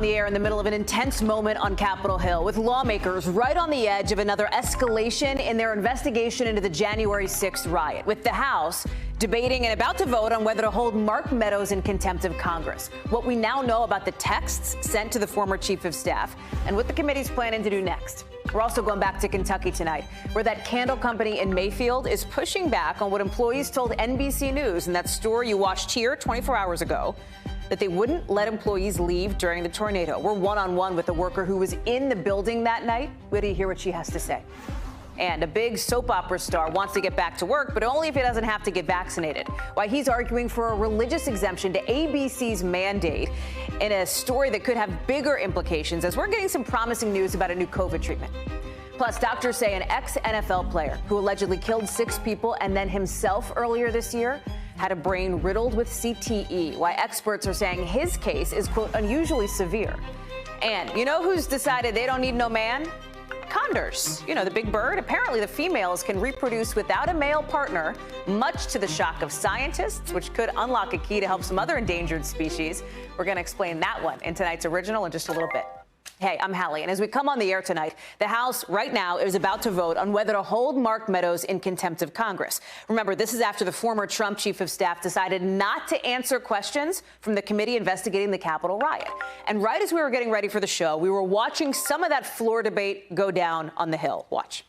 on the air in the middle of an intense moment on Capitol Hill, with lawmakers right on the edge of another escalation in their investigation into the January 6th riot, with the House debating and about to vote on whether to hold Mark Meadows in contempt of Congress. What we now know about the texts sent to the former chief of staff and what the committee's planning to do next. We're also going back to Kentucky tonight, where that candle company in Mayfield is pushing back on what employees told NBC News in that story you watched here 24 hours ago, that they wouldn't let employees leave during the tornado. We're one-on-one with a worker who was in the building that night. Wait till you hear what she has to say. And a big soap opera star wants to get back to work, but only if he doesn't have to get vaccinated. Why he's arguing for a religious exemption to ABC's mandate in a story that could have bigger implications, as we're getting some promising news about a new COVID treatment. Plus, doctors say an ex-NFL player who allegedly killed 6 people and then himself earlier this year had a brain riddled with CTE, why experts are saying his case is, quote, unusually severe. And you know who's decided they don't need no man? Condors, you know, the big bird. Apparently the females can reproduce without a male partner, much to the shock of scientists, which could unlock a key to help some other endangered species. We're going to explain that one in tonight's original in just a little bit. Hey, I'm Hallie, and as we come on the air tonight, the House right now is about to vote on whether to hold Mark Meadows in contempt of Congress. Remember, this is after the former Trump chief of staff decided not to answer questions from the committee investigating the Capitol riot. And right as we were getting ready for the show, we were watching some of that floor debate go down on the Hill. Watch.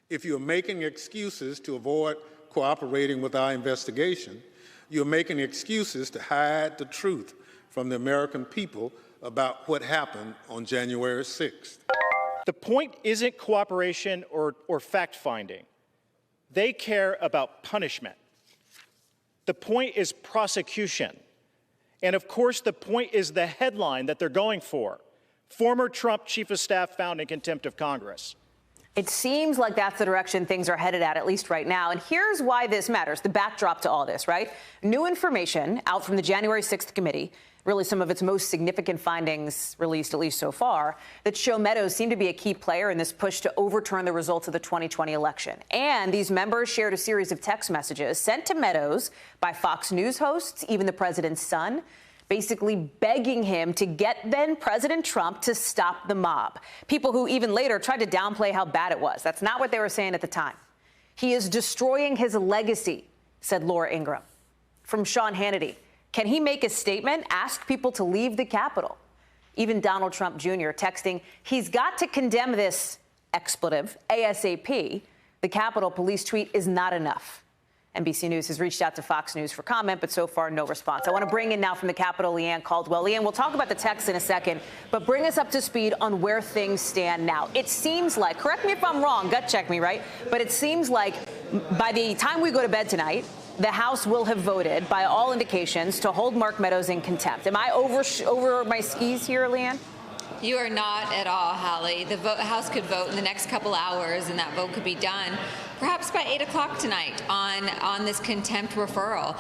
If you're making excuses to avoid cooperating with our investigation, you're making excuses to hide the truth from the American people about what happened on January 6th. The point isn't cooperation or fact-finding. They care about punishment. The point is prosecution. And of course, the point is the headline that they're going for. Former Trump chief of staff found in contempt of Congress. It seems like that's the direction things are headed at least right now. And here's why this matters, the backdrop to all this, right? New information out from the January 6th committee, really some of its most significant findings released, at least so far, that show Meadows seemed to be a key player in this push to overturn the results of the 2020 election. And these members shared a series of text messages sent to Meadows by Fox News hosts, even the president's son, basically begging him to get then President Trump to stop the mob. People who even later tried to downplay how bad it was. That's not what they were saying at the time. He is destroying his legacy, said Laura Ingraham. From Sean Hannity, can he make a statement, ask people to leave the Capitol? Even Donald Trump Jr. texting, he's got to condemn this expletive ASAP. The Capitol Police tweet is not enough. NBC News has reached out to Fox News for comment, but so far no response. I want to bring in now from the Capitol, Leanne Caldwell. Leanne, we'll talk about the text in a second, but bring us up to speed on where things stand now. It seems like, correct me if I'm wrong, gut check me, right? But it seems like by the time we go to bed tonight, the House will have voted, by all indications, to hold Mark Meadows in contempt. Am I over my skis here, Leanne? You are not at all, Hallie. The House could vote in the next couple hours, and that vote could be done perhaps by 8 o'clock tonight on this contempt referral.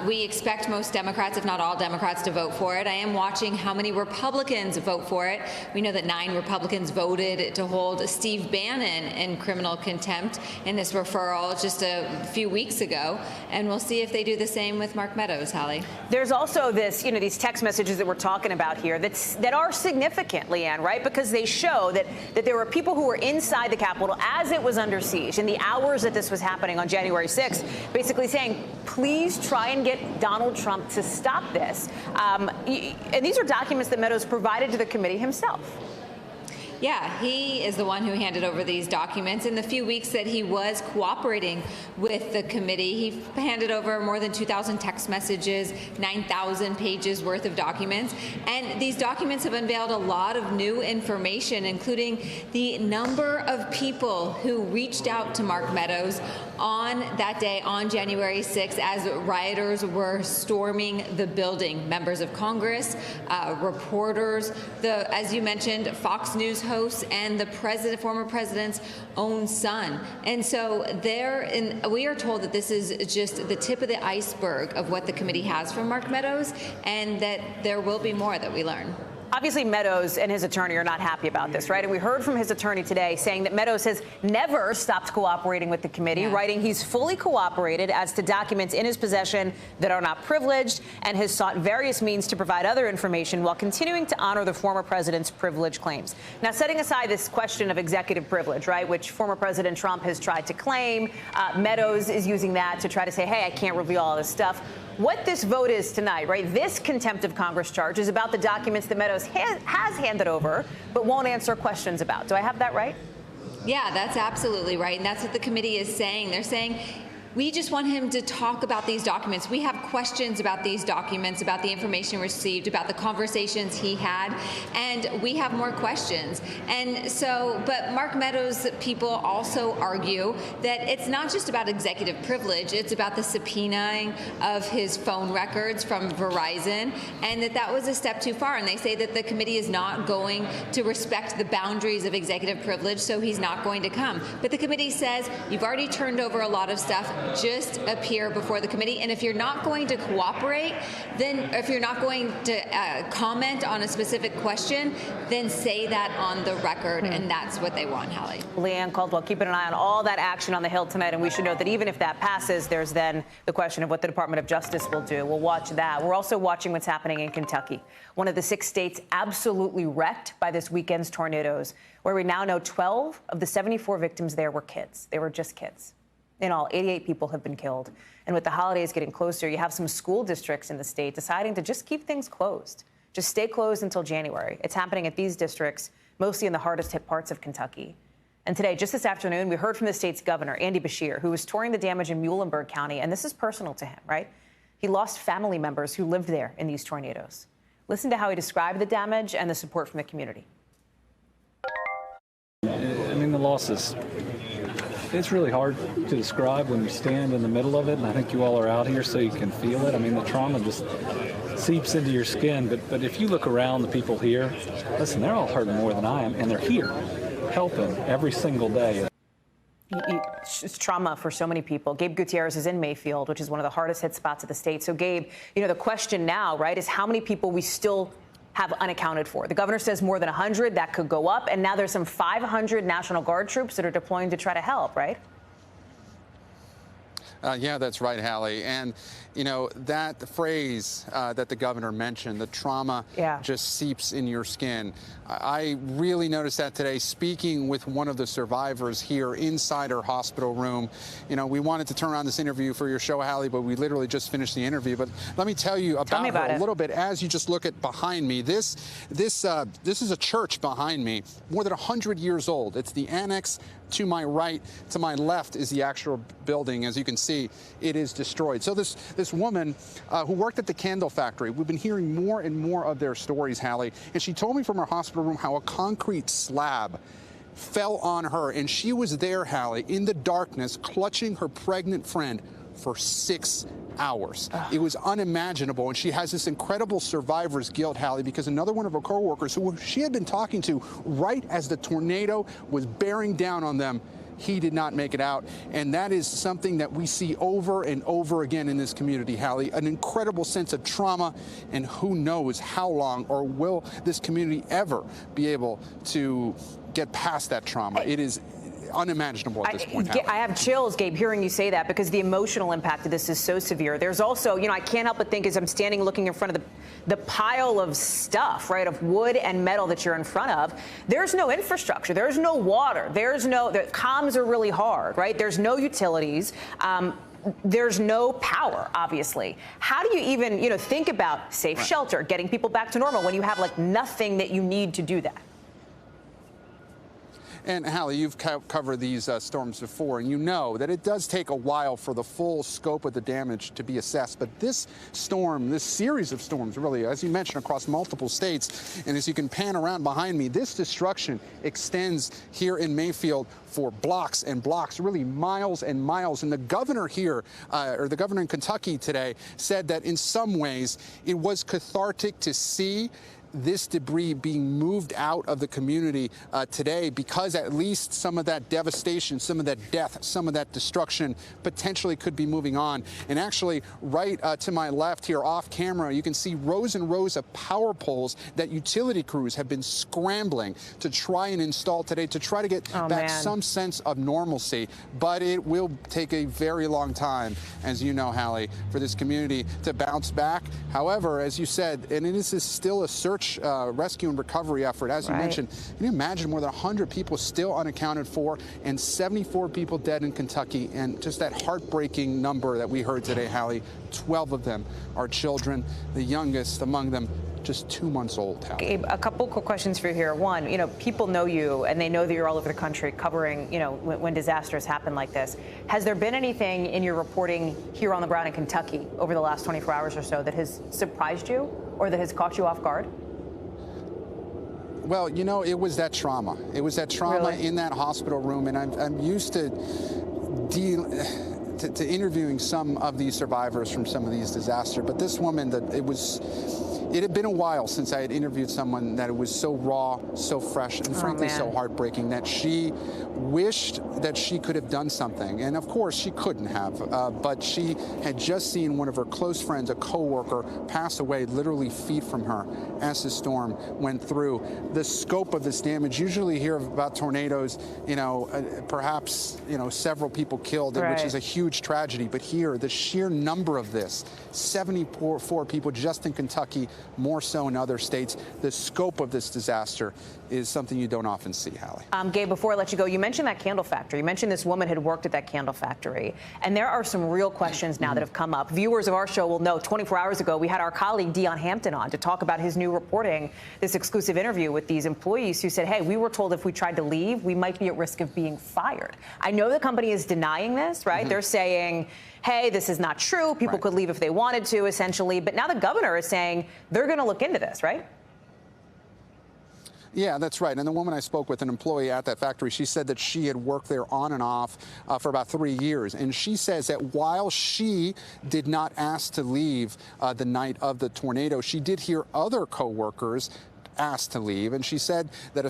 We expect most Democrats, if not all Democrats, to vote for it. I am watching how many Republicans vote for it. We know that 9 Republicans voted to hold Steve Bannon in criminal contempt in this referral just a few weeks ago, and we'll see if they do the same with Mark Meadows, Hallie. There's also this, these text messages that we're talking about here that are significant, Leanne, right? Because they show that there were people who were inside the Capitol as it was under siege in the hours that this was happening on January 6th, basically saying, please try and get Donald Trump to stop this. And these are documents that Meadows provided to the committee himself. Yeah, he is the one who handed over these documents. In the few weeks that he was cooperating with the committee, he handed over more than 2,000 text messages, 9,000 pages worth of documents. And these documents have unveiled a lot of new information, including the number of people who reached out to Mark Meadows on that day, on January 6th, as rioters were storming the building. Members of Congress, reporters, as you mentioned, Fox News hosts, and the former president's own son. And so we are told that this is just the tip of the iceberg of what the committee has from Mark Meadows, and that there will be more that we learn. Obviously, Meadows and his attorney are not happy about this, right? And we heard from his attorney today saying that Meadows has never stopped cooperating with the committee, writing he's fully cooperated as to documents in his possession that are not privileged, and has sought various means to provide other information while continuing to honor the former president's privilege claims. Now, setting aside this question of executive privilege, right, which former President Trump has tried to claim, Meadows is using that to try to say, hey, I can't reveal all this stuff. What this vote is tonight, right, this contempt of Congress charge is about the documents that Meadows has handed over but won't answer questions about. Do I have that right? Yeah, that's absolutely right. And that's what the committee is saying. They're saying, we just want him to talk about these documents. We have questions about these documents, about the information received, about the conversations he had, and we have more questions. And so, but Mark Meadows people also argue that it's not just about executive privilege, it's about the subpoenaing of his phone records from Verizon, and that was a step too far. And they say that the committee is not going to respect the boundaries of executive privilege, so he's not going to come. But the committee says, you've already turned over a lot of stuff. Just appear before the committee, and if you're not going to cooperate, then if you're not going to comment on a specific question, then say that on the record, and that's what they want, Hallie. Leanne Caldwell, keeping an eye on all that action on the Hill tonight, and we should note that even if that passes, there's then the question of what the Department of Justice will do. We'll watch that. We're also watching what's happening in Kentucky, one of the 6 states absolutely wrecked by this weekend's tornadoes, where we now know 12 of the 74 victims there were kids. They were just kids. In all, 88 people have been killed. And with the holidays getting closer, you have some school districts in the state deciding to just keep things closed. Just stay closed until January. It's happening at these districts, mostly in the hardest hit parts of Kentucky. And today, just this afternoon, we heard from the state's governor, Andy Beshear, who was touring the damage in Muhlenberg County. And this is personal to him, right? He lost family members who lived there in these tornadoes. Listen to how he described the damage and the support from the community. I mean, the losses. It's really hard to describe when you stand in the middle of it, and I think you all are out here so you can feel it. I mean, the trauma just seeps into your skin, but if you look around the people here, listen, they're all hurting more than I am, and they're here helping every single day. It's trauma for so many people. Gabe Gutierrez is in Mayfield, which is one of the hardest hit spots of the state. So, Gabe, you know, the question now, right, is how many people we still have unaccounted for. The governor says more than 100. That could go up. And now there's some 500 National Guard troops that are deploying to try to help, right? Yeah, that's right, Hallie. And, you know, that phrase that the governor mentioned, the trauma just seeps in your skin. I really noticed that today speaking with one of the survivors here inside her hospital room. You know, we wanted to turn around this interview for your show, Hallie, but we literally just finished the interview. But let me tell you about her a little bit as you just look at behind me. This is a church behind me, more than 100 years old. It's the annex. To my right, to my left is the actual building. As you can see, it is destroyed. So this woman who worked at the candle factory, we've been hearing more and more of their stories, Hallie, and she told me from her hospital room how a concrete slab fell on her, and she was there, Hallie, in the darkness, clutching her pregnant friend for 6 hours. It was unimaginable, and she has this incredible survivor's guilt, Hallie, because another one of her coworkers who she had been talking to right as the tornado was bearing down on them, he did not make it out. And that is something that we see over and over again in this community, Hallie, an incredible sense of trauma, and who knows how long or will this community ever be able to get past that trauma. It is unimaginable at this point. I have chills, Gabe, hearing you say that, because the emotional impact of this is so severe. There's also, you know, I can't help but think as I'm standing looking in front of the pile of stuff, right, of wood and metal that you're in front of, there's no infrastructure. There's no water. The comms are really hard, right? There's no utilities. There's no power, obviously. How do you even, you know, think about safe shelter, getting people back to normal when you have, like, nothing that you need to do that? And Hallie, you've covered these storms before, and you know that it does take a while for the full scope of the damage to be assessed. But this storm, this series of storms, really, as you mentioned, across multiple states, and as you can pan around behind me, this destruction extends here in Mayfield for blocks and blocks, really miles and miles. And the governor here, or the governor in Kentucky today, said that in some ways it was cathartic to see this debris being moved out of the community today, because at least some of that devastation, some of that death, some of that destruction potentially could be moving on. And actually, right to my left here off camera, you can see rows and rows of power poles that utility crews have been scrambling to try and install today to try to get back some sense of normalcy. But it will take a very long time, as you know, Hallie, for this community to bounce back. However, as you said, and this is still a search, rescue and recovery effort, as you mentioned. Can you imagine more than 100 people still unaccounted for and 74 people dead in Kentucky? And just that heartbreaking number that we heard today, Hallie, 12 of them are children, the youngest among them just 2 months old. Hallie. Gabe, a couple quick questions for you here. One, people know you and they know that you're all over the country covering, when disasters happen like this. Has there been anything in your reporting here on the ground in Kentucky over the last 24 hours or so that has surprised you or that has caught you off guard? Well, it was that trauma. It was that trauma in that hospital room, and I'm used to interviewing some of these survivors from some of these disasters. But this woman, it had been a while since I had interviewed someone that it was so raw, so fresh, and frankly so heartbreaking that she wished that she could have done something. And of course, she couldn't have. But she had just seen one of her close friends, a co-worker, pass away literally feet from her as the storm went through. The scope of this damage, usually you hear about tornadoes, perhaps, several people killed, which is a huge tragedy. But here, the sheer number of this, 74 people just in Kentucky, more so in other states. The scope of this disaster is something you don't often see, Hallie. Gabe, before I let you go, you mentioned that candle factory. You mentioned this woman had worked at that candle factory. And there are some real questions now that have come up. Viewers of our show will know 24 hours ago, we had our colleague Dion Hampton on to talk about his new reporting, this exclusive interview with these employees who said, hey, we were told if we tried to leave, we might be at risk of being fired. I know the company is denying this, right? They're saying, hey, this is not true. People could leave if they wanted to, essentially. But now the governor is saying they're going to look into this, right? Yeah, that's right. And the woman I spoke with, an employee at that factory, she said that she had worked there on and off for about 3 years. And she says that while she did not ask to leave the night of the tornado, she did hear other coworkers asked to leave, and she said that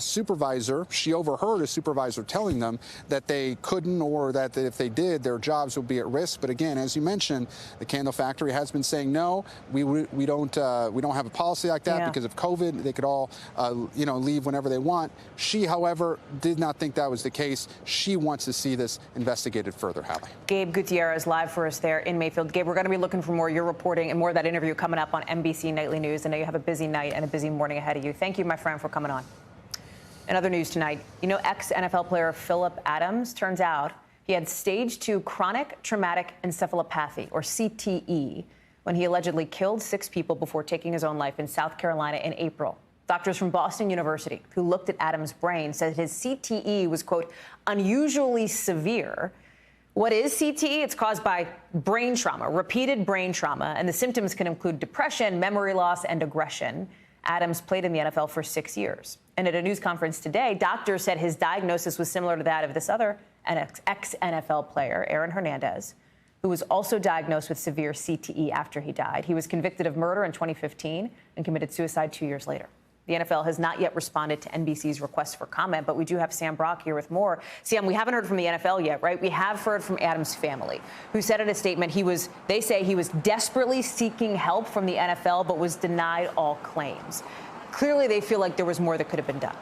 she overheard a supervisor telling them that they couldn't, or that if they did, their jobs would be at risk. But again, as you mentioned, the candle factory has been saying no, we don't have a policy like that because of COVID. They could all leave whenever they want. She, however, did not think that was the case. She wants to see this investigated further. Hallie. Gabe Gutierrez live for us there in Mayfield. Gabe, we're going to be looking for more of your reporting and more of that interview coming up on NBC Nightly News. I know you have a busy night and a busy morning ahead of you. Thank you, my friend, for coming on. In other news tonight, ex-NFL player Philip Adams, turns out he had stage 2 chronic traumatic encephalopathy, or CTE, when he allegedly killed 6 people before taking his own life in South Carolina in April. Doctors from Boston University who looked at Adams' brain said his CTE was, quote, unusually severe. What is CTE? It's caused by brain trauma, repeated brain trauma, and the symptoms can include depression, memory loss, and aggression. Adams played in the NFL for 6 years. And at a news conference today, doctors said his diagnosis was similar to that of this other ex-NFL player, Aaron Hernandez, who was also diagnosed with severe CTE after he died. He was convicted of murder in 2015 and committed suicide 2 years later. The NFL has not yet responded to NBC's request for comment, but we do have Sam Brock here with more. Sam, we haven't heard from the NFL yet, right? We have heard from Adams' family, who said in a statement they say he was desperately seeking help from the NFL, but was denied all claims. Clearly, they feel like there was more that could have been done.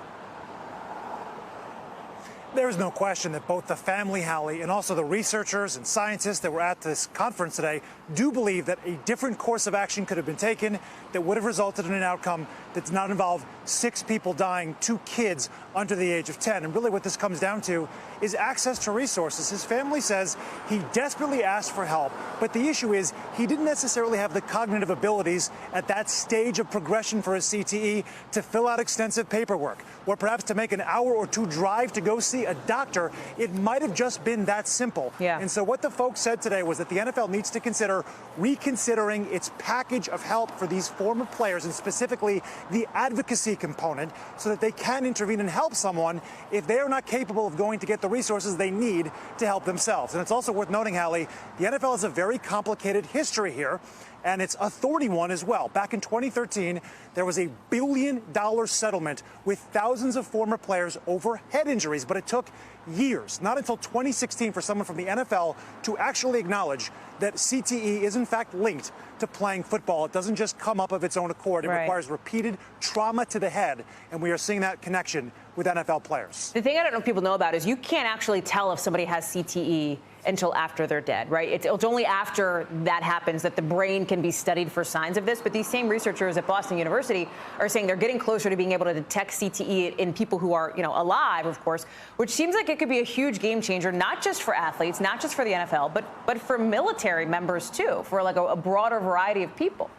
There is no question that both the family, Hallie, and also the researchers and scientists that were at this conference today do believe that a different course of action could have been taken that would have resulted in an outcome that did not involve 6 people dying, 2 kids under the age of 10. And really what this comes down to is access to resources. His family says he desperately asked for help, but the issue is he didn't necessarily have the cognitive abilities at that stage of progression for his CTE to fill out extensive paperwork, or perhaps to make an hour or 2 drive to go see a doctor. It might have just been that simple. And so what the folks said today was that the NFL needs to consider reconsidering its package of help for these former players, and specifically the advocacy component, so that they can intervene and help someone if they are not capable of going to get the resources they need to help themselves. And it's also worth noting, Hallie, the NFL has a very complicated history here. and it's a thorny one as well. Back in 2013, there was a $1 billion settlement with thousands of former players over head injuries, but it took years, not until 2016, for someone from the NFL to actually acknowledge that CTE is in fact linked to playing football. It doesn't just come up of its own accord. It requires repeated trauma to the head, and we are seeing that connection with NFL players. The thing I don't know if people know about is you can't actually tell if somebody has CTE until after they're dead, right? It's only after that happens that the brain can be studied for signs of this. But these same researchers at Boston University are saying they're getting closer to being able to detect CTE in people who are, alive, of course, which seems like it could be a huge game changer, not just for athletes, not just for the NFL, but for military members too, for like a broader variety of people.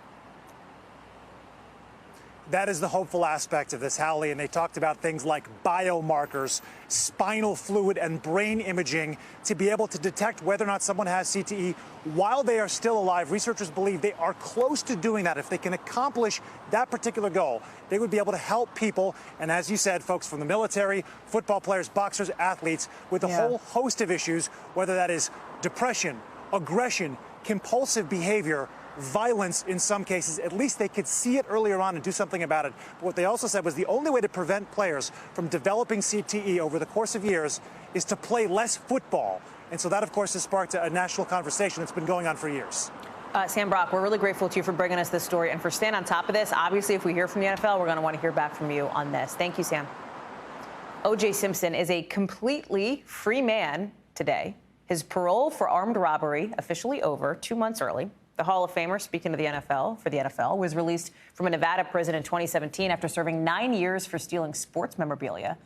That is the hopeful aspect of this, Hallie, and they talked about things like biomarkers, spinal fluid, and brain imaging to be able to detect whether or not someone has CTE while they are still alive. Researchers believe they are close to doing that. If they can accomplish that particular goal, they would be able to help people, and as you said, folks from the military, football players, boxers, athletes, with a whole host of issues, whether that is depression, aggression, compulsive behavior, violence in some cases. At least they could see it earlier on and do something about it. But what they also said was the only way to prevent players from developing CTE over the course of years is to play less football. And so that, of course, has sparked a national conversation that's been going on for years. Sam Brock, we're really grateful to you for bringing us this story and for staying on top of this. Obviously, if we hear from the NFL, we're going to want to hear back from you on this. Thank you, Sam. O.J. Simpson is a completely free man today. His parole for armed robbery officially over 2 months early. The Hall of Famer, speaking to the NFL, was released from a Nevada prison in 2017 after serving 9 years for stealing sports memorabilia.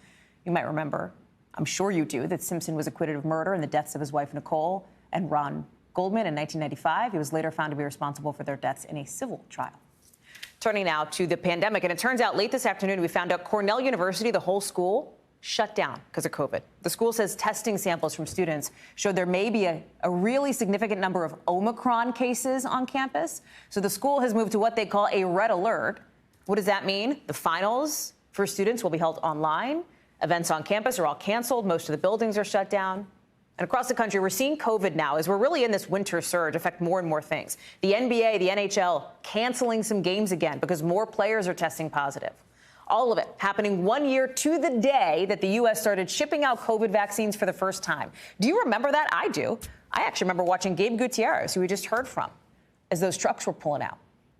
You might remember, I'm sure you do, that Simpson was acquitted of murder in the deaths of his wife, Nicole, and Ron Goldman in 1995. He was later found to be responsible for their deaths in a civil trial. Turning now to the pandemic, and it turns out late this afternoon we found out Cornell University, the whole school, shut down because of COVID. The school says testing samples from students showed there may be a really significant number of Omicron cases on campus. So the school has moved to what they call a red alert. What does that mean? The finals for students will be held online. Events on campus are all canceled. Most of the buildings are shut down. And across the country, we're seeing COVID now as we're really in this winter surge affect more and more things. The NBA, the NHL canceling some games again because more players are testing positive. All of it happening 1 year to the day that the U.S. started shipping out COVID vaccines for the first time. Do you remember that? I do. I actually remember watching Gabe Gutierrez, who we just heard from, as those trucks were pulling out.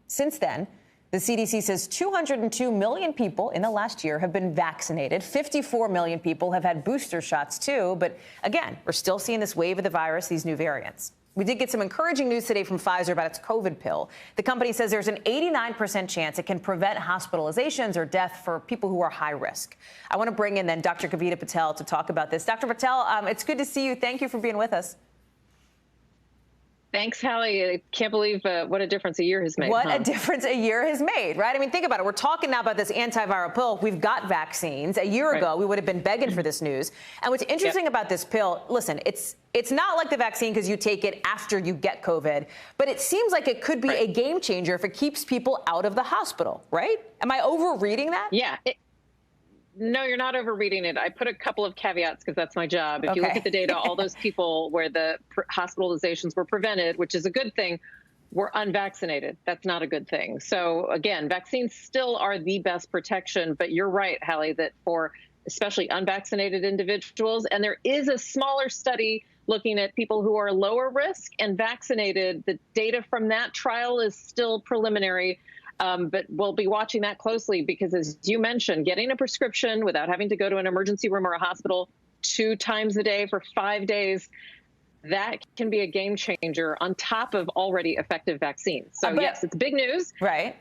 Since then, the CDC says 202 million people in the last year have been vaccinated. 54 million people have had booster shots, too. But again, we're still seeing this wave of the virus, these new variants. We did get some encouraging news today from Pfizer about its COVID pill. The company says there's an 89% chance it can prevent hospitalizations or death for people who are high risk. I want to bring in then Dr. Kavita Patel to talk about this. Dr. Patel, it's good to see you. Thank you for being with us. Thanks, Hallie. I can't believe what a difference a year has made. What a difference a year has made, right? I mean, think about it. We're talking now about this antiviral pill. We've got vaccines. A year ago, we would have been begging for this news. And what's interesting about this pill, listen, it's not like the vaccine because you take it after you get COVID, but it seems like it could be a game changer if it keeps people out of the hospital, right? Am I overreading that? Yeah. No, you're not overreading it. I put a couple of caveats because that's my job. If you look at the data, all those people where the hospitalizations were prevented, which is a good thing, were unvaccinated. That's not a good thing. So again, vaccines still are the best protection. But you're right, Hallie, that for especially unvaccinated individuals, and there is a smaller study looking at people who are lower risk and vaccinated. The data from that trial is still preliminary. But we'll be watching that closely because, as you mentioned, getting a prescription without having to go to an emergency room or a hospital 2 times a day for 5 days, that can be a game changer on top of already effective vaccines. So, yes, it's big news. Right.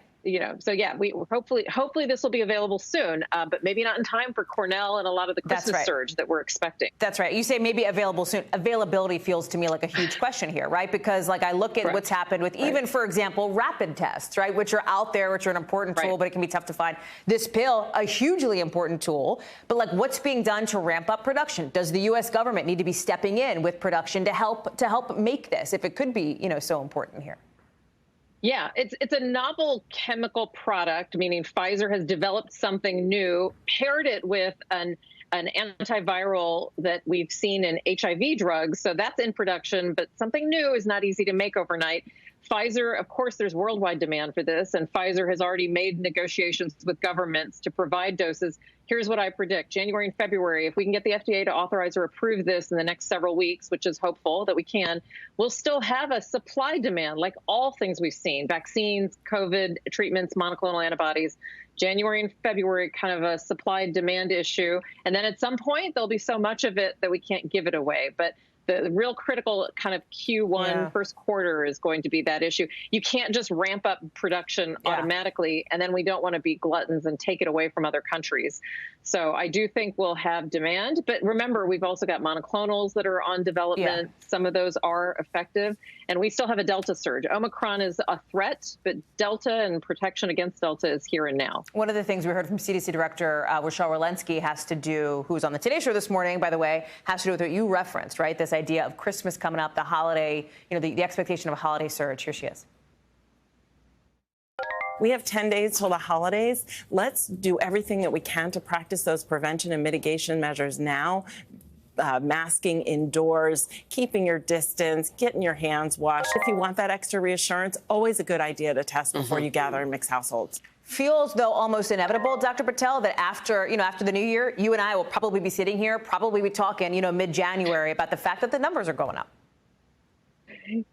So yeah, we hopefully this will be available soon, but maybe not in time for Cornell and a lot of the Christmas surge that we're expecting. That's right. You say maybe available soon. Availability feels to me like a huge question here, right? Because like I look at what's happened with even, for example, rapid tests, right, which are out there, which are an important tool, but it can be tough to find. This pill, a hugely important tool, but like what's being done to ramp up production? Does the U.S. government need to be stepping in with production to help make this, if it could be, so important here? Yeah, it's a novel chemical product, meaning Pfizer has developed something new, paired it with an antiviral that we've seen in HIV drugs. So that's in production, but something new is not easy to make overnight. Pfizer, of course, there's worldwide demand for this, and Pfizer has already made negotiations with governments to provide doses. Here's what I predict. January and February, if we can get the FDA to authorize or approve this in the next several weeks, which is hopeful that we can, we'll still have a supply demand like all things we've seen, vaccines, COVID treatments, monoclonal antibodies. January and February, kind of a supply demand issue. And then at some point, there'll be so much of it that we can't give it away. But the real critical kind of Q1 first quarter is going to be that issue. You can't just ramp up production automatically, and then we don't want to be gluttons and take it away from other countries. So I do think we'll have demand. But remember, we've also got monoclonals that are on development. Some of those are effective. And we still have a Delta surge. Omicron is a threat, but Delta and protection against Delta is here and now. One of the things we heard from CDC Director Rochelle Walensky has to do, who's on the Today Show this morning, by the way, has to do with what you referenced, right? This idea of Christmas coming up, the holiday, the expectation of a holiday surge. Here she is. We have 10 days till the holidays. Let's do everything that we can to practice those prevention and mitigation measures now. Masking indoors, keeping your distance, getting your hands washed. If you want that extra reassurance, always a good idea to test before you gather in mixed households. Feels, though, almost inevitable, Dr. Patel, that after the new year, you and I will probably be sitting here, probably be talking, mid-January about the fact that the numbers are going up.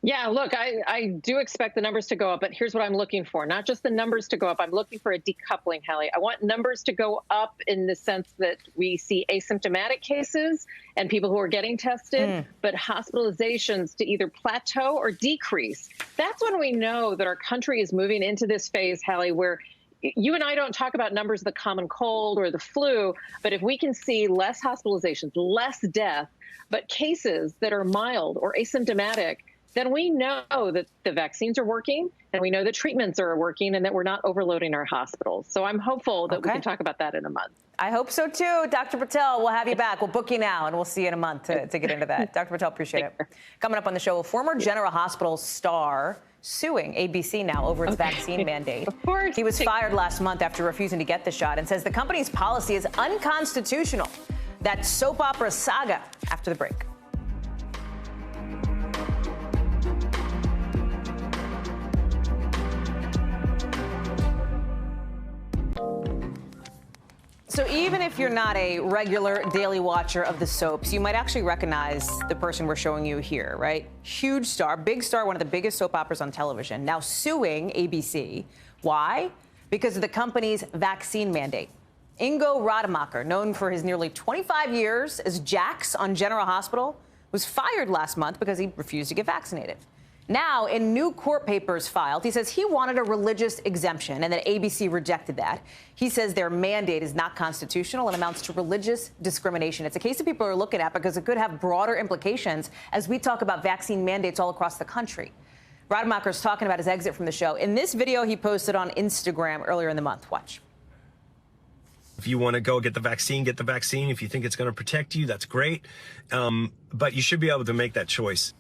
Yeah, look, I do expect the numbers to go up, but here's what I'm looking for. Not just the numbers to go up. I'm looking for a decoupling, Hallie. I want numbers to go up in the sense that we see asymptomatic cases and people who are getting tested, but hospitalizations to either plateau or decrease. That's when we know that our country is moving into this phase, Hallie, where you and I don't talk about numbers of the common cold or the flu, but if we can see less hospitalizations, less death, but cases that are mild or asymptomatic, then we know that the vaccines are working and we know that treatments are working and that we're not overloading our hospitals. So I'm hopeful that we can talk about that in a month. I hope so, too. Dr. Patel, we'll have you back. We'll book you now, and we'll see you in a month to get into that. Dr. Patel, appreciate it. Coming up on the show, a former General Hospital star suing ABC now over its vaccine mandate. Of course. He was fired last month after refusing to get the shot and says the company's policy is unconstitutional. That soap opera saga after the break. So even if you're not a regular daily watcher of the soaps, you might actually recognize the person we're showing you here, right? Huge star, big star, one of the biggest soap operas on television, now suing ABC. Why? Because of the company's vaccine mandate. Ingo Rademacher, known for his nearly 25 years as Jax on General Hospital, was fired last month because he refused to get vaccinated. Now, in new court papers filed, he says he wanted a religious exemption and that ABC rejected that. He says their mandate is not constitutional and amounts to religious discrimination. It's a case that people are looking at because it could have broader implications as we talk about vaccine mandates all across the country. Rademacher's talking about his exit from the show. In this video he posted on Instagram earlier in the month. Watch. If you want to go get the vaccine, get the vaccine. If you think it's going to protect you, that's great. But you should be able to make that choice.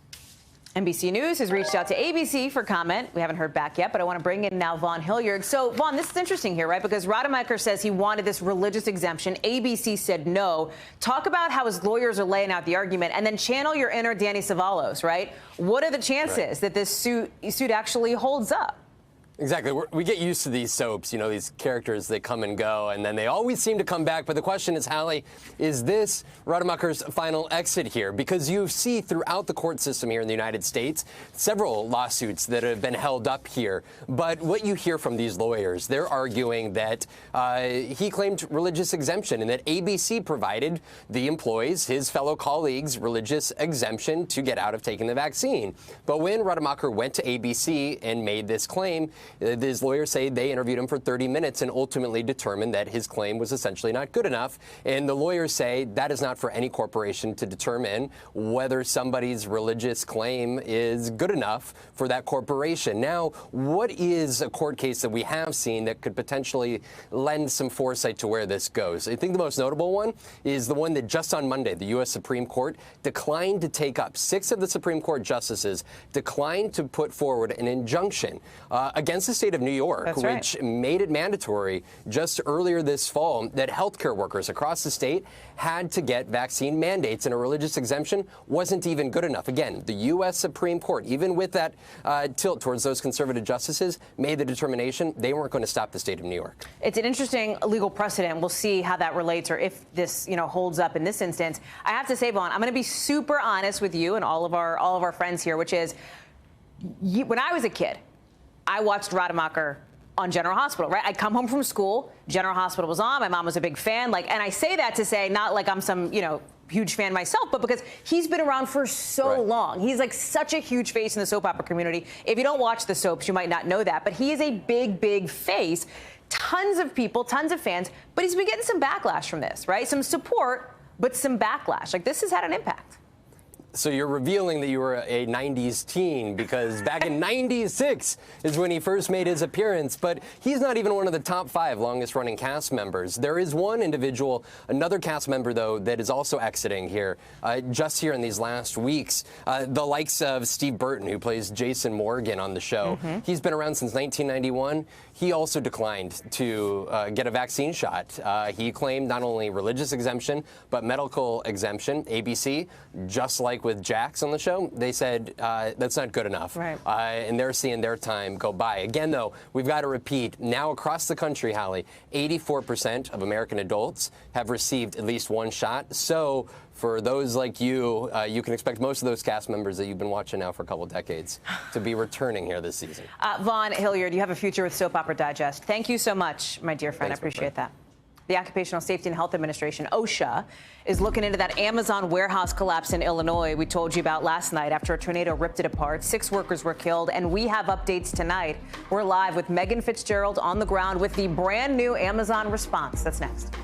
NBC News has reached out to ABC for comment. We haven't heard back yet, but I want to bring in now Vaughn Hilliard. So, Vaughn, this is interesting here, right? Because Rademacher says he wanted this religious exemption. ABC said no. Talk about how his lawyers are laying out the argument, and then channel your inner Danny Savalos, right? What are the chances that this suit actually holds up? Exactly. We get used to these soaps, these characters, they come and go, and then they always seem to come back. But the question is, Hallie, is this Rademacher's final exit here? Because you see throughout the court system here in the United States, several lawsuits that have been held up here. But what you hear from these lawyers, they're arguing that he claimed religious exemption and that ABC provided the employees, his fellow colleagues, religious exemption to get out of taking the vaccine. But when Rademacher went to ABC and made this claim, his lawyers say they interviewed him for 30 minutes and ultimately determined that his claim was essentially not good enough. And the lawyers say that is not for any corporation to determine whether somebody's religious claim is good enough for that corporation. Now, what is a court case that we have seen that could potentially lend some foresight to where this goes? I think the most notable one is the one that just on Monday, the U.S. Supreme Court declined to take up. 6 of the Supreme Court justices declined to put forward an injunction against against the state of New York, which made it mandatory just earlier this fall that healthcare workers across the state had to get vaccine mandates, and a religious exemption wasn't even good enough. Again, the U.S. Supreme Court, even with that tilt towards those conservative justices, made the determination they weren't going to stop the state of New York. It's an interesting legal precedent. We'll see how that relates, or if this, holds up in this instance. I have to say, Vaughn, I'm going to be super honest with you and all of our friends here, which is, when I was a kid, I watched Rademacher on General Hospital, right? I'd come home from school, General Hospital was on, my mom was a big fan, and I say that to say, not like I'm some, huge fan myself, but because he's been around for so long. He's like such a huge face in the soap opera community. If you don't watch the soaps, you might not know that, but he is a big, big face. Tons of people, tons of fans, but he's been getting some backlash from this, right? Some support, but some backlash. Like, this has had an impact. So you're revealing that you were a 90s teen, because back in 96 is when he first made his appearance, but he's not even one of the top 5 longest running cast members. There is one individual, another cast member, though, that is also exiting here, just here in these last weeks. The likes of Steve Burton, who plays Jason Morgan on the show. He's been around since 1991. He also declined to get a vaccine shot. He claimed not only religious exemption, but medical exemption. ABC, just like with Jax on the show, they said that's not good enough. Right. And they're seeing their time go by. Again, though, we've got to repeat, now across the country, Hallie, 84% of American adults have received at least one shot. So for those like you, you can expect most of those cast members that you've been watching now for a couple of decades to be returning here this season. Vaughn Hilliard, you have a future with Soap Opera Digest. Thank you so much, my dear friend. Thanks, I appreciate that. The Occupational Safety and Health Administration, OSHA, is looking into that Amazon warehouse collapse in Illinois we told you about last night after a tornado ripped it apart. 6 workers were killed, and we have updates tonight. We're live with Megan Fitzgerald on the ground with the brand new Amazon response. That's next.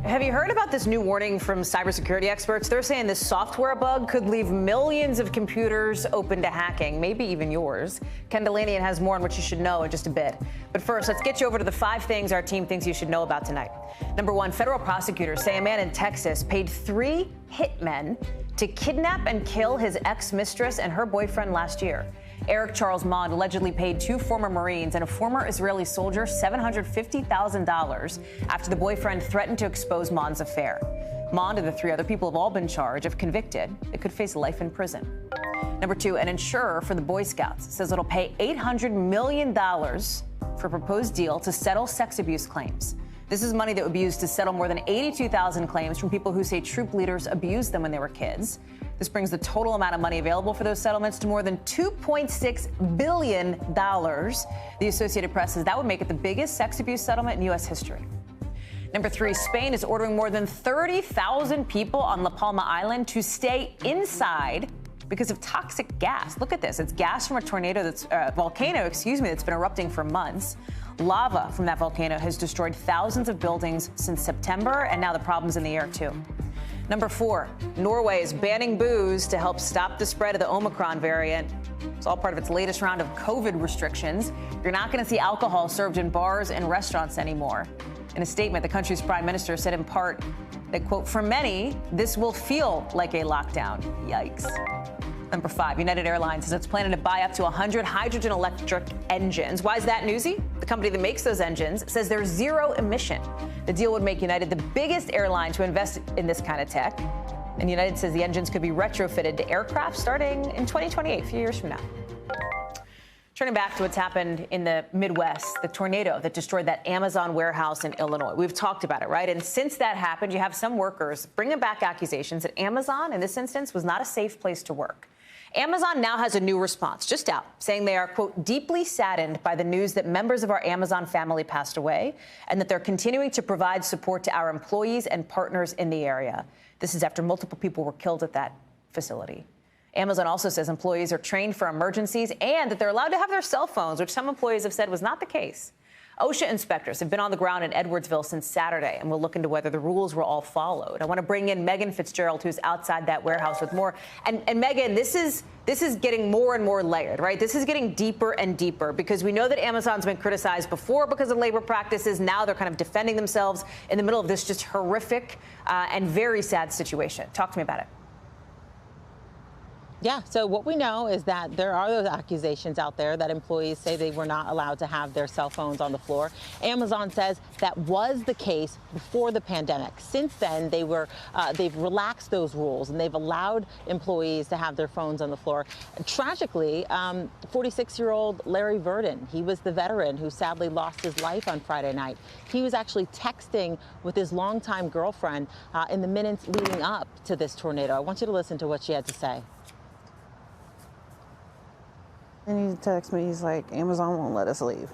Have you heard about this new warning from cybersecurity experts? They're saying this software bug could leave millions of computers open to hacking, maybe even yours. Ken Delanian has more on what you should know in just a bit. But first, let's get you over to the 5 things our team thinks you should know about tonight. Number 1, federal prosecutors say a man in Texas paid 3 hitmen to kidnap and kill his ex-mistress and her boyfriend last year. Eric Charles Mond allegedly paid 2 former Marines and a former Israeli soldier $750,000 after the boyfriend threatened to expose Mond's affair. Mond and the 3 other people have all been charged. If convicted, they could face life in prison. Number 2, an insurer for the Boy Scouts says it'll pay $800 million for a proposed deal to settle sex abuse claims. This is money that would be used to settle more than 82,000 claims from people who say troop leaders abused them when they were kids. This brings the total amount of money available for those settlements to more than $2.6 billion. The Associated Press says that would make it the biggest sex abuse settlement in U.S. history. Number 3, Spain is ordering more than 30,000 people on La Palma Island to stay inside because of toxic gas. Look at this. It's gas from a volcano that's been erupting for months. Lava from that volcano has destroyed thousands of buildings since September, and now the problem's in the air, too. Number 4, Norway is banning booze to help stop the spread of the Omicron variant. It's all part of its latest round of COVID restrictions. You're not going to see alcohol served in bars and restaurants anymore. In a statement, the country's prime minister said in part that, quote, for many, this will feel like a lockdown. Yikes. Number 5, United Airlines says it's planning to buy up to 100 hydrogen electric engines. Why is that newsy? The company that makes those engines says they're 0 emission. The deal would make United the biggest airline to invest in this kind of tech. And United says the engines could be retrofitted to aircraft starting in 2028, a few years from now. Turning back to what's happened in the Midwest, the tornado that destroyed that Amazon warehouse in Illinois. We've talked about it, right? And since that happened, you have some workers bringing back accusations that Amazon, in this instance, was not a safe place to work. Amazon now has a new response, just out, saying they are, quote, deeply saddened by the news that members of our Amazon family passed away and that they're continuing to provide support to our employees and partners in the area. This is after multiple people were killed at that facility. Amazon also says employees are trained for emergencies and that they're allowed to have their cell phones, which some employees have said was not the case. OSHA inspectors have been on the ground in Edwardsville since Saturday and will look into whether the rules were all followed. I want to bring in Megan Fitzgerald, who's outside that warehouse with more. And Megan, this is getting more and more layered, right? This is getting deeper and deeper because we know that Amazon's been criticized before because of labor practices. Now they're kind of defending themselves in the middle of this just horrific and very sad situation. Talk to me about it. Yeah, so what we know is that there are those accusations out there that employees say they were not allowed to have their cell phones on the floor. Amazon says that was the case before the pandemic. Since then, they've relaxed those rules and they've allowed employees to have their phones on the floor. Tragically, 46-year-old Larry Verdon, he was the veteran who sadly lost his life on Friday night. He was actually texting with his longtime girlfriend in the minutes leading up to this tornado. I want you to listen to what she had to say. And he texts me, he's like, Amazon won't let us leave.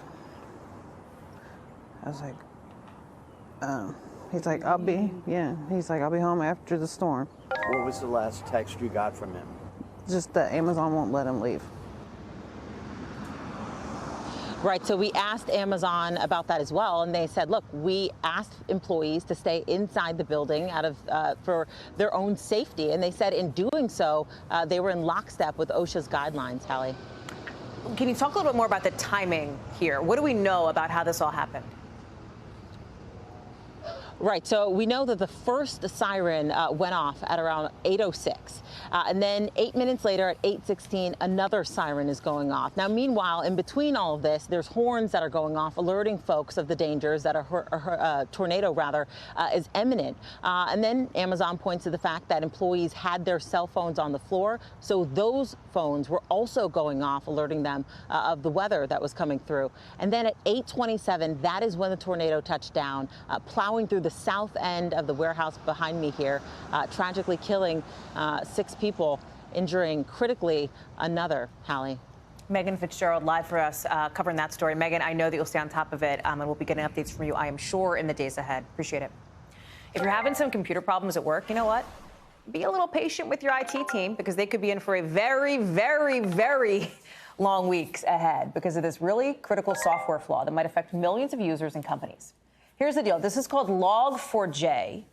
I was like, he's like, I'll be home after the storm. What was the last text you got from him? Just that Amazon won't let him leave. Right, so we asked Amazon about that as well, and they said, look, we asked employees to stay inside the building for their own safety, and they said in doing so, they were in lockstep with OSHA's guidelines, Hallie. Can you talk a little bit more about the timing here? What do we know about how this all happened? Right, so we know that the first siren went off at around 8:06, and then 8 minutes later at 8:16, another siren is going off. Now, meanwhile, in between all of this, there's horns that are going off, alerting folks of the dangers that a tornado, is imminent. And then Amazon points to the fact that employees had their cell phones on the floor, so those phones were also going off, alerting them of the weather that was coming through. And then at 8:27, that is when the tornado touched down, plowing through the south end of the warehouse behind me here, tragically killing 6 people, injuring critically another, Hallie. Megan Fitzgerald live for us covering that story. Megan, I know that you'll stay on top of it, and we'll be getting updates from you, I am sure, in the days ahead. Appreciate it. If you're having some computer problems at work, you know what? Be a little patient with your IT team, because they could be in for a very, very, very long weeks ahead because of this really critical software flaw that might affect millions of users and companies. Here's the deal. This is called Log4j,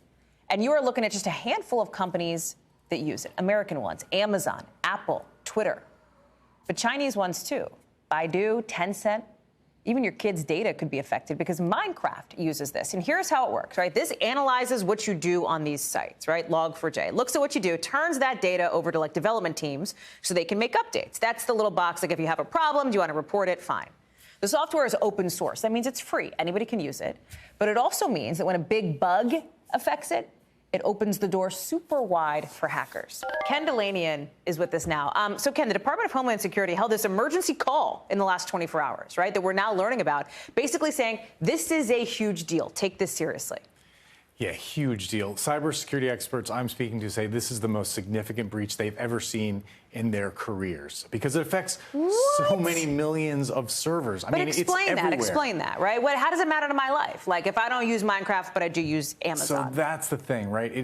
and you are looking at just a handful of companies that use it. American ones, Amazon, Apple, Twitter, but Chinese ones too. Baidu, Tencent, even your kids' data could be affected because Minecraft uses this. And here's how it works, right? This analyzes what you do on these sites, right? Log4j looks at what you do, turns that data over to like development teams so they can make updates. That's the little box, like if you have a problem, do you want to report it? Fine. The software is open source. That means it's free. Anybody can use it. But it also means that when a big bug affects it, it opens the door super wide for hackers. Ken Delanian is with us now. So, Ken, the Department of Homeland Security held this emergency call in the last 24 hours, right, that we're now learning about, basically saying this is a huge deal. Take this seriously. Yeah, huge deal. Cybersecurity experts I'm speaking to say this is the most significant breach they've ever seen in their careers because it affects so many millions of servers. I mean, explain it's everywhere. Explain that, right? How does it matter to my life? Like, if I don't use Minecraft, but I do use Amazon. So that's the thing, right?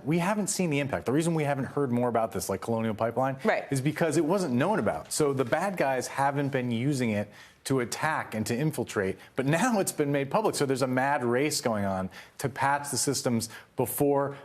We haven't seen the impact. The reason we haven't heard more about this, like Colonial Pipeline, is because it wasn't known about. So the bad guys haven't been using it to attack and to infiltrate, but now it's been made public. So there's a mad race going on to patch the systems before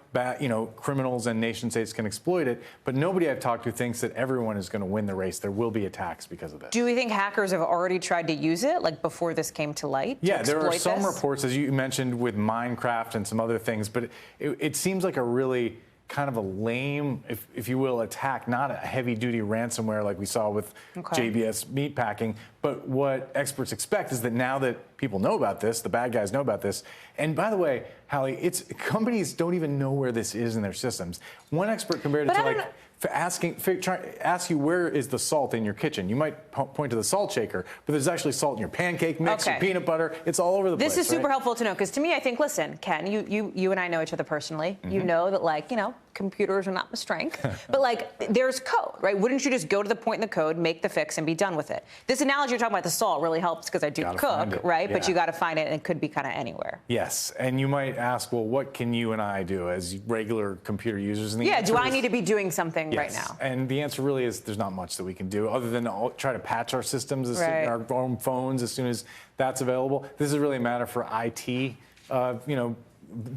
criminals and nation states can exploit it. But nobody I've talked to thinks that everyone is going to win the race. There will be attacks because of this. Do we think hackers have already tried to use it, like before this came to light? Yeah, there are some reports, as you mentioned, with Minecraft and some other things, but it seems like a really kind of a lame, if you will, attack, not a heavy-duty ransomware like we saw with JBS Meatpacking. But what experts expect is that now that people know about this, the bad guys know about this, and by the way, Hallie, companies don't even know where this is in their systems. One expert compared it to like ask you where is the salt in your kitchen. You might point to the salt shaker, but there's actually salt in your pancake mix, your peanut butter. It's all over the place. This is super helpful to know because to me, I think, listen, Ken, you and I know each other personally. Mm-hmm. You know that computers are not my strength, but there's code, right? Wouldn't you just go to the point in the code, make the fix, and be done with it? This analogy you're talking about the salt really helps because I do cook, right? Yeah. But you got to find it, and it could be kind of anywhere. Yes, and you might ask, well, what can you and I do as regular computer users? And do I need to be doing something right now? And the answer really is there's not much that we can do other than try to patch our systems, our own phones as soon as that's available. This is really a matter for IT,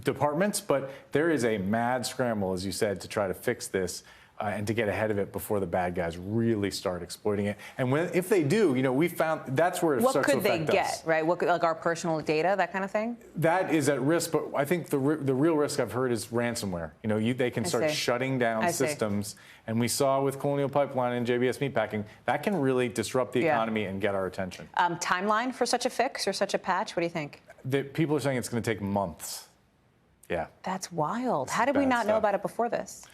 departments, but there is a mad scramble, as you said, to try to fix this. and to get ahead of it before the bad guys really start exploiting it. And if they do, we found that's where it starts to affect us. What could they get, right? What could, like our personal data, that kind of thing? That is at risk, but I think the real risk I've heard is ransomware. They can start shutting down systems. And we saw with Colonial Pipeline and JBS Meatpacking, that can really disrupt the economy and get our attention. Timeline for such a fix or such a patch? What do you think? People are saying it's going to take months. Yeah. That's wild. How did we not know about it before this?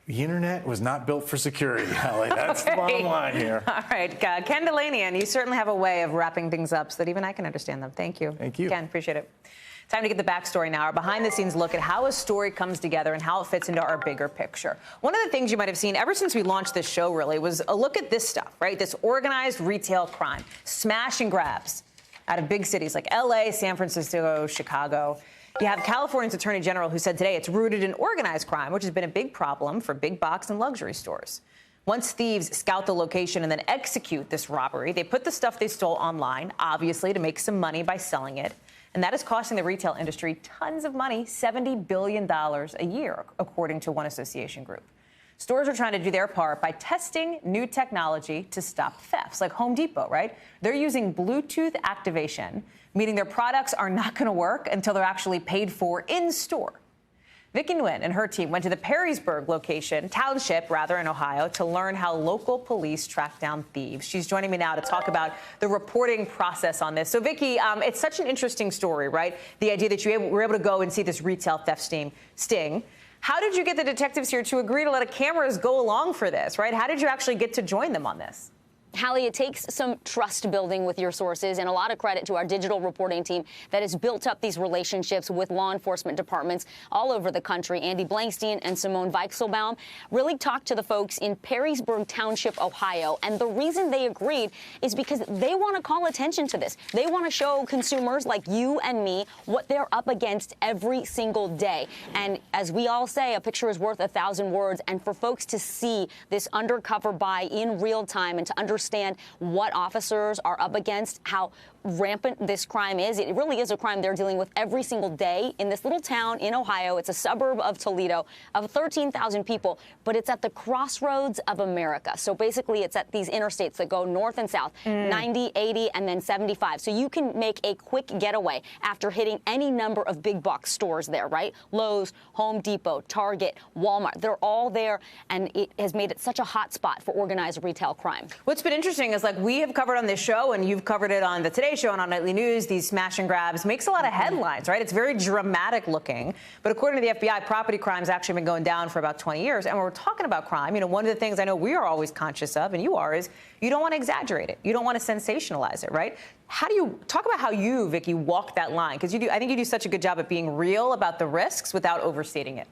The internet was not built for security, Hallie. That's the bottom line here. All right, Ken Delanian, you certainly have a way of wrapping things up so that even I can understand them. Thank you. Thank you. Ken, appreciate it. Time to get the backstory now, our behind-the-scenes look at how a story comes together and how it fits into our bigger picture. One of the things you might have seen ever since we launched this show, really, was a look at this stuff, right? This organized retail crime, smash and grabs out of big cities like L.A., San Francisco, Chicago. You have California's Attorney General who said today it's rooted in organized crime, which has been a big problem for big box and luxury stores. Once thieves scout the location and then execute this robbery, they put the stuff they stole online, obviously to make some money by selling it. And that is costing the retail industry tons of money, $70 billion a year, according to one association group. Stores are trying to do their part by testing new technology to stop thefts, like Home Depot, right? They're using Bluetooth activation, meaning their products are not going to work until they're actually paid for in store. Vicki Nguyen and her team went to the Perrysburg township in Ohio, to learn how local police track down thieves. She's joining me now to talk about the reporting process on this. So, Vicki, it's such an interesting story, right? The idea that you were able to go and see this retail theft sting. How did you get the detectives here to agree to let cameras go along for this, right? How did you actually get to join them on this? Hallie, it takes some trust building with your sources, and a lot of credit to our digital reporting team that has built up these relationships with law enforcement departments all over the country. Andy Blankstein and Simone Weichselbaum really talked to the folks in Perrysburg Township, Ohio, and the reason they agreed is because they want to call attention to this. They want to show consumers like you and me what they're up against every single day. And as we all say, a picture is worth 1,000 words, and for folks to see this undercover buy in real time and to understand what officers are up against, how rampant this crime is. It really is a crime they're dealing with every single day in this little town in Ohio. It's a suburb of Toledo of 13,000 people, but it's at the crossroads of America. So basically it's at these interstates that go north and south, 90, 80, and then 75. So you can make a quick getaway after hitting any number of big box stores there, right? Lowe's, Home Depot, Target, Walmart, they're all there, and it has made it such a hot spot for organized retail crime. What's been interesting is, we have covered on this show, and you've covered it on the Today Show and on Nightly News, these smash and grabs makes a lot of headlines, right? It's very dramatic looking. But according to the FBI, property crime's actually been going down for about 20 years. And when we're talking about crime, one of the things I know we are always conscious of, and you are, is you don't want to exaggerate it. You don't want to sensationalize it, right? How do you talk about how you, Vicki, walk that line? Because I think you do such a good job at being real about the risks without overstating it.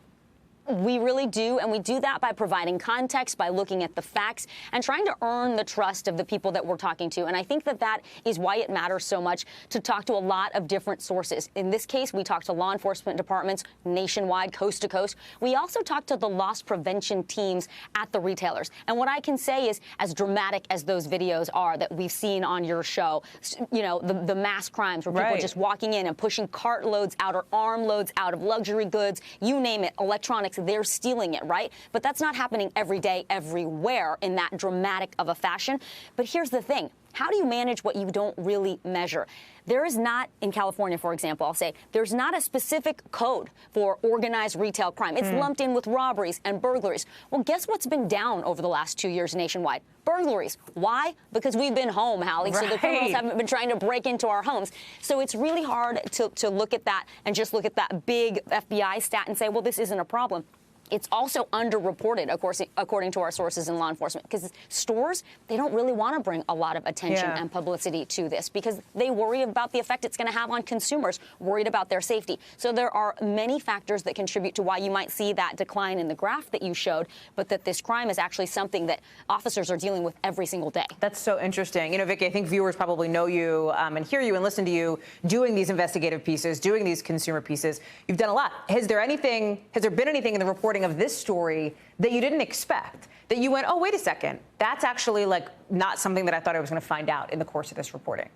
We really do, and we do that by providing context, by looking at the facts, and trying to earn the trust of the people that we're talking to. And I think that is why it matters so much to talk to a lot of different sources. In this case, we talked to law enforcement departments nationwide, coast to coast. We also talked to the loss prevention teams at the retailers. And what I can say is, as dramatic as those videos are that we've seen on your show, the mass crimes where people are just walking in and pushing cart loads out or arm loads out of luxury goods, you name it, electronics, they're stealing it, right? But that's not happening every day, everywhere in that dramatic of a fashion. But here's the thing. How do you manage what you don't really measure? There is not, in California, for example, I'll say, there's not a specific code for organized retail crime. It's lumped in with robberies and burglaries. Well, guess what's been down over the last 2 years nationwide? Burglaries. Why? Because we've been home, Hallie, so the criminals haven't been trying to break into our homes. So it's really hard to look at that and just look at that big FBI stat and say, well, this isn't a problem. It's also underreported, of course, according to our sources in law enforcement, because stores, they don't really want to bring a lot of attention and publicity to this because they worry about the effect it's going to have on consumers, worried about their safety. So there are many factors that contribute to why you might see that decline in the graph that you showed, but that this crime is actually something that officers are dealing with every single day. That's so interesting. Vicki, I think viewers probably know you and hear you and listen to you doing these investigative pieces, doing these consumer pieces. You've done a lot. Has there been anything in the reporting of this story that you didn't expect, that you went, oh, wait a second, that's actually not something that I thought I was going to find out in the course of this reporting?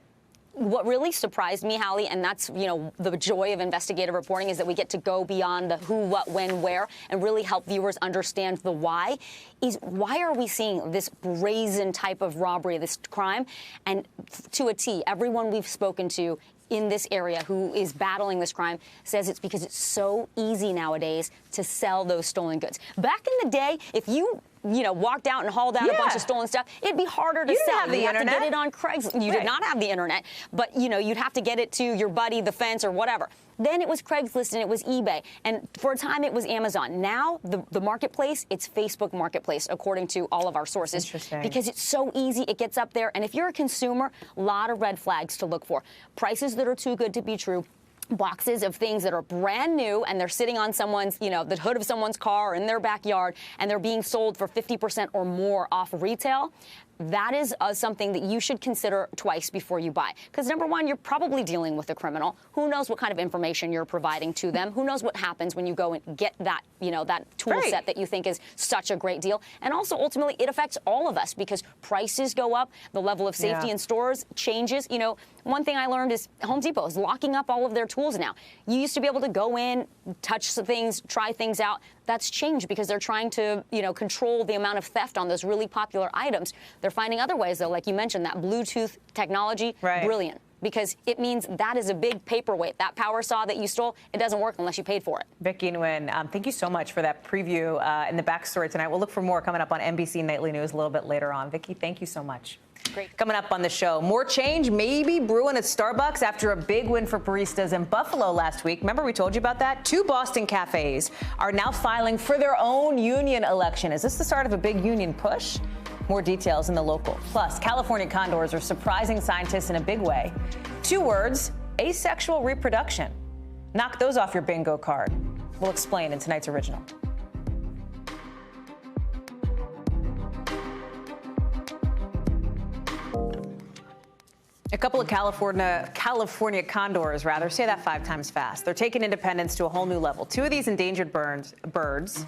what really surprised me, Hallie, and that's, the joy of investigative reporting, is that we get to go beyond the who, what, when, where, and really help viewers understand the why, is why are we seeing this brazen type of robbery, this crime? And to a T, everyone we've spoken to in this area who is battling this crime says it's because it's so easy nowadays to sell those stolen goods. Back in the day, if you walked out and hauled out a bunch of stolen stuff, it'd be harder to sell. You have to get it on Craigslist. You did not have the internet, but you'd have to get it to your buddy, the fence, or whatever. Then it was Craigslist and it was eBay, and for a time it was Amazon. Now the marketplace, it's Facebook Marketplace, according to all of our sources. Interesting. Because it's so easy, it gets up there, and if you're a consumer, a lot of red flags to look for. Prices that are too good to be true. Boxes of things that are brand new and they're sitting on someone's, the hood of someone's car or in their backyard, and they're being sold for 50% or more off retail. That is something that you should consider twice before you buy. Because number one, you're probably dealing with a criminal. Who knows what kind of information you're providing to them? Who knows what happens when you go and get that, that tool set that you think is such a great deal? And also, ultimately, it affects all of us because prices go up, the level of safety in stores changes. One thing I learned is Home Depot is locking up all of their tools now. You used to be able to go in, touch some things, try things out. That's changed because they're trying to, control the amount of theft on those really popular items. They're finding other ways, though, like you mentioned, that Bluetooth technology, brilliant, because it means that is a big paperweight. That power saw that you stole, it doesn't work unless you paid for it. Vicki Nguyen, thank you so much for that preview and the backstory tonight. We'll look for more coming up on NBC Nightly News a little bit later on. Vicki, thank you so much. Great. Coming up on the show, more change maybe brewing at Starbucks after a big win for baristas in Buffalo last week. Remember we told you about that? 2 Boston cafes are now filing for their own union election. Is this the start of a big union push? More details in the local. Plus, California condors are surprising scientists in a big way. 2 words, asexual reproduction. Knock those off your bingo card. We'll explain in tonight's original. A couple of California condors, say that 5 times fast. They're taking independence to a whole new level. 2 of these endangered birds.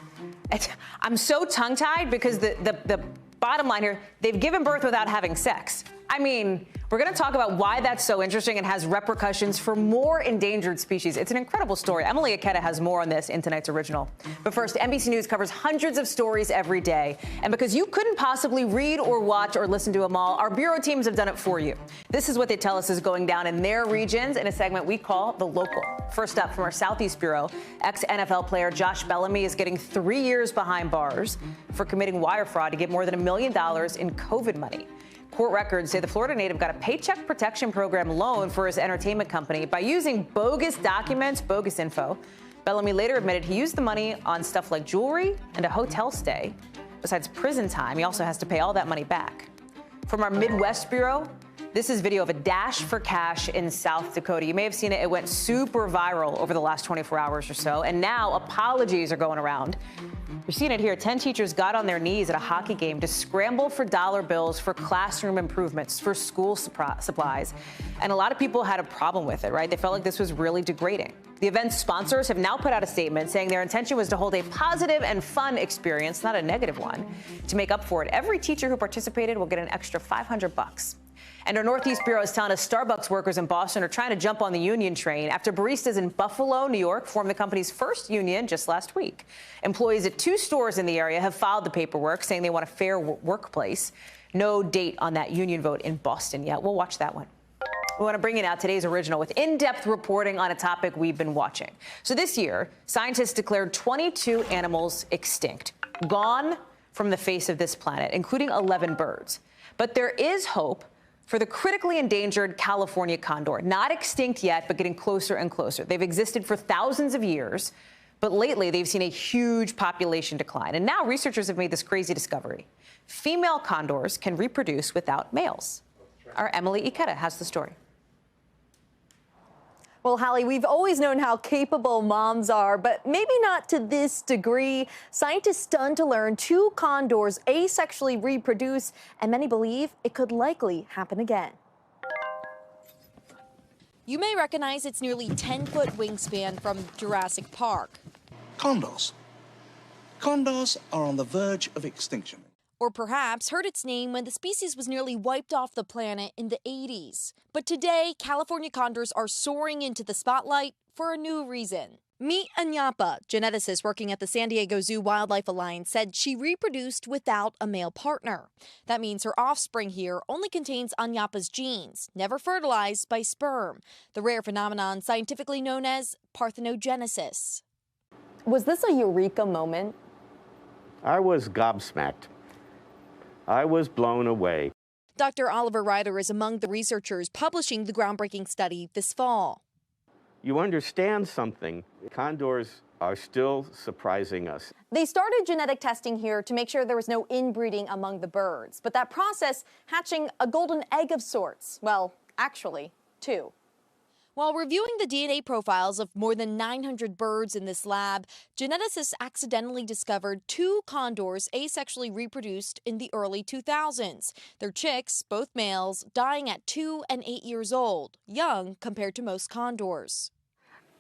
I'm so tongue-tied because the bottom line here, they've given birth without having sex. I mean, we're going to talk about why that's so interesting and has repercussions for more endangered species. It's an incredible story. Emily Ikeda has more on this in tonight's original. But first, NBC News covers hundreds of stories every day. And because you couldn't possibly read or watch or listen to them all, our bureau teams have done it for you. This is what they tell us is going down in their regions in a segment we call The Local. First up, from our Southeast Bureau, ex-NFL player Josh Bellamy is getting 3 years behind bars for committing wire fraud to get more than $1 million in COVID money. Court records say the Florida native got a Paycheck Protection Program loan for his entertainment company by using bogus documents, bogus info. Bellamy later admitted he used the money on stuff like jewelry and a hotel stay. Besides prison time, he also has to pay all that money back. From our Midwest Bureau, this is video of a dash for cash in South Dakota. You may have seen it. It went super viral over the last 24 hours or so. And now apologies are going around. You're seeing it here. 10 teachers got on their knees at a hockey game to scramble for dollar bills for classroom improvements, for school supplies. And a lot of people had a problem with it, right? They felt like this was really degrading. The event's sponsors have now put out a statement saying their intention was to hold a positive and fun experience, not a negative one. To make up for it, every teacher who participated will get an extra $500. And our Northeast Bureau is telling us Starbucks workers in Boston are trying to jump on the union train after baristas in Buffalo, New York, formed the company's first union just last week. Employees at 2 stores in the area have filed the paperwork saying they want a fair workplace. No date on that union vote in Boston yet. We'll watch that one. We want to bring you now today's original with in-depth reporting on a topic we've been watching. So this year, scientists declared 22 animals extinct, gone from the face of this planet, including 11 birds. But there is hope for the critically endangered California condor, not extinct yet, but getting closer and closer. They've existed for thousands of years, but lately they've seen a huge population decline. And now researchers have made this crazy discovery. Female condors can reproduce without males. Our Emily Ikeda has the story. Well, Hallie, we've always known how capable moms are, but maybe not to this degree. Scientists stunned to learn 2 condors asexually reproduce, and many believe it could likely happen again. You may recognize its nearly 10-foot wingspan from Jurassic Park. Condors. Condors are on the verge of extinction. or perhaps heard its name when the species was nearly wiped off the planet in the 80s. But today, California condors are soaring into the spotlight for a new reason. Meet Anyapa, geneticist working at the San Diego Zoo Wildlife Alliance, said she reproduced without a male partner. That means her offspring here only contains Anyapa's genes, never fertilized by sperm, the rare phenomenon scientifically known as parthenogenesis. Was this a eureka moment? I was gobsmacked. I was blown away. Dr. Oliver Ryder is among the researchers publishing the groundbreaking study this fall. You understand something. Condors are still surprising us. They started genetic testing here to make sure there was no inbreeding among the birds, but that process hatching a golden egg of sorts. Well, actually, two. While reviewing the DNA profiles of more than 900 birds in this lab, geneticists accidentally discovered two condors asexually reproduced in the early 2000s. Their chicks, both males, dying at 2 and 8 years old, young compared to most condors.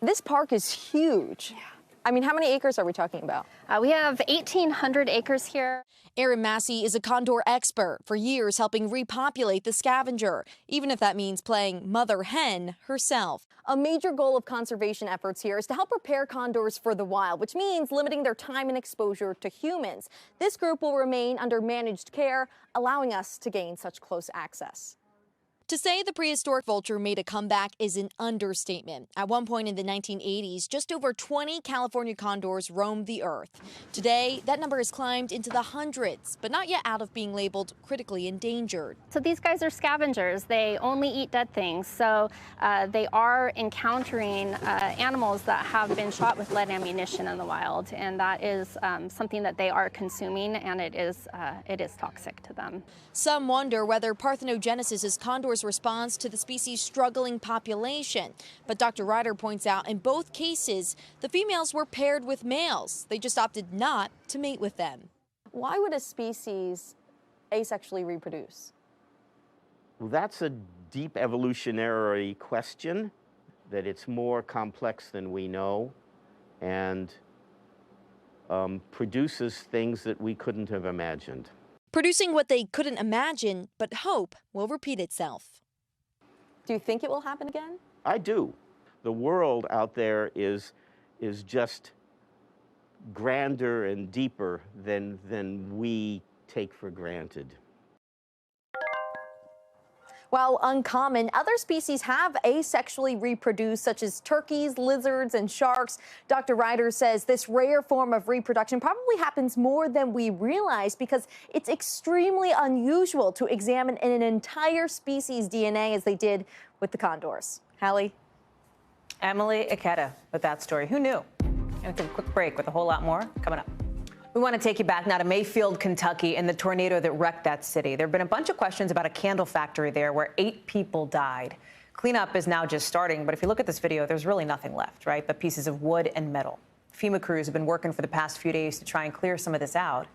This park is huge. Yeah. I mean, how many acres are we talking about? We have 1,800 acres here. Erin Massey is a condor expert, for years helping repopulate the scavenger, even if that means playing mother hen herself. A major goal of conservation efforts here is to help prepare condors for the wild, which means limiting their time and exposure to humans. This group will remain under managed care, allowing us to gain such close access. To say the prehistoric vulture made a comeback is an understatement. At one point in the 1980s, just over 20 California condors roamed the earth. Today, that number has climbed into the hundreds, but not yet out of being labeled critically endangered. So these guys are scavengers. They only eat dead things. So they are encountering animals that have been shot with lead ammunition in the wild, and that is something that they are consuming, and it is toxic to them. Some wonder whether parthenogenesis is condors' response to the species' struggling population. But Dr. Ryder points out in both cases, the females were paired with males. They just opted not to mate with them. Why would a species asexually reproduce? Well, that's a deep evolutionary question, that it's more complex than we know and produces things that we couldn't have imagined. Producing what they couldn't imagine, but hope will repeat itself. Do you think it will happen again? I do. The world out there is just grander and deeper than we take for granted. While uncommon, other species have asexually reproduced, such as turkeys, lizards, and sharks. Dr. Ryder says this rare form of reproduction probably happens more than we realize because it's extremely unusual to examine an entire species' DNA as they did with the condors. Hallie? Emily Ikeda with that story. Who knew? Gonna take a quick break with a whole lot more coming up. We want to take you back now to Mayfield, Kentucky, and the tornado that wrecked that city. There have been a bunch of questions about a candle factory there where 8 people died. Cleanup is now just starting, but if you look at this video, there's really nothing left, right? But pieces of wood and metal. FEMA crews have been working for the past few days to try and clear some of this out.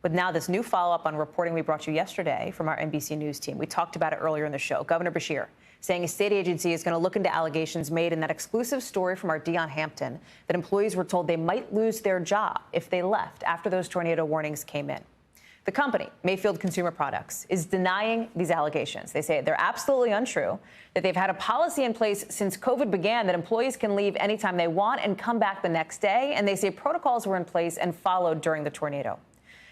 With now this new follow-up on reporting we brought you yesterday from our NBC News team. We talked about it earlier in the show. Governor Beshear saying a state agency is going to look into allegations made in that exclusive story from our Dion Hampton that employees were told they might lose their job if they left after those tornado warnings came in. The company, Mayfield Consumer Products, is denying these allegations. They say they're absolutely untrue, that they've had a policy in place since COVID began that employees can leave anytime they want and come back the next day, and they say protocols were in place and followed during the tornado.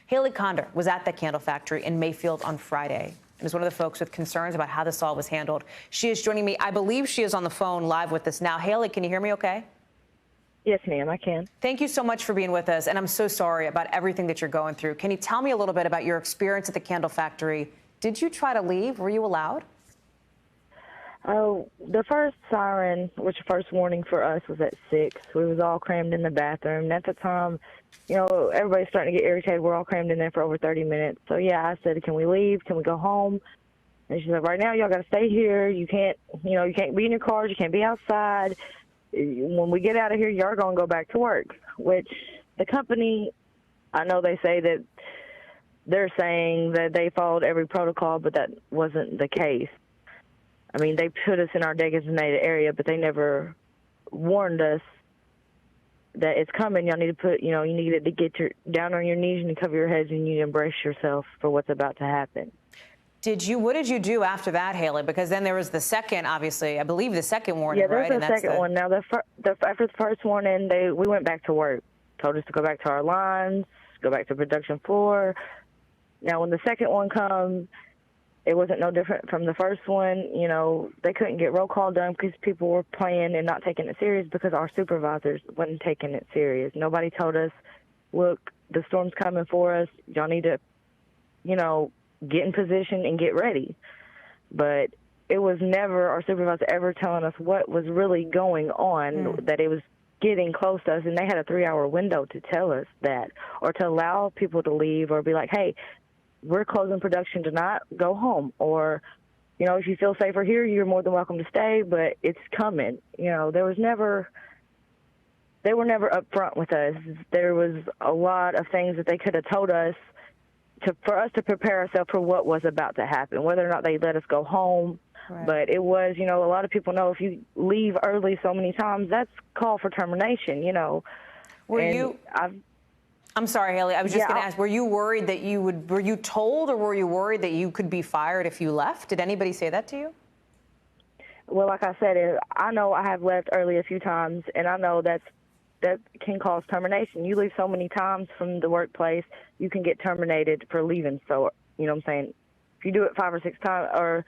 Hallie Condor was at the candle factory in Mayfield on Friday and is one of the folks with concerns about how this all was handled. She is joining me. I believe she is on the phone live with us now. Hallie, can you hear me okay? Yes, ma'am, I can. Thank you so much for being with us, and I'm so sorry about everything that you're going through. Can you tell me a little bit about your experience at the candle factory? Did you try to leave? Were you allowed? Oh, the first siren, which the first warning for us was at 6. We was all crammed in the bathroom. And at the time, you know, everybody's starting to get irritated. We're all crammed in there for over 30 minutes. So, yeah, I said, can we leave? Can we go home? And she said, right now, y'all got to stay here. You can't, you know, you can't be in your cars. You can't be outside. When we get out of here, y'all are going to go back to work, which the company, I know they say that they're saying that they followed every protocol, but that wasn't the case. I mean, they put us in our designated area, but they never warned us that it's coming. Y'all need to put, you need to get down on your knees and cover your heads, and you need to embrace yourself for what's about to happen. What did you do after that, Haley? Because then there was the second, obviously, I believe the second warning, yeah, there's right? the second one. Now, after the first warning, we went back to work. Told us to go back to our lines, go back to production floor. Now, when the second one comes, it wasn't no different from the first one. They couldn't get roll call done because people were playing and not taking it serious because our supervisors wasn't taking it serious. Nobody told us, look, the storm's coming for us. Y'all need to, get in position and get ready. But it was never our supervisor ever telling us what was really going on, that it was getting close to us, and they had a 3-hour window to tell us that, or to allow people to leave, or be like, hey, we're closing production tonight, go home. Or, if you feel safer here, you're more than welcome to stay, but it's coming. They were never upfront with us. There was a lot of things that they could have told us for us to prepare ourselves for what was about to happen, whether or not they let us go home. Right. But it was, a lot of people know if you leave early so many times, that's call for termination, I'm sorry, Haley, I was just going to ask, were you worried that were you told, or were you worried that you could be fired if you left? Did anybody say that to you? Well, like I said, I know I have left early a few times, and I know that can cause termination. You leave so many times from the workplace, you can get terminated for leaving. So, you know what I'm saying? If you do it 5 or 6 times, or,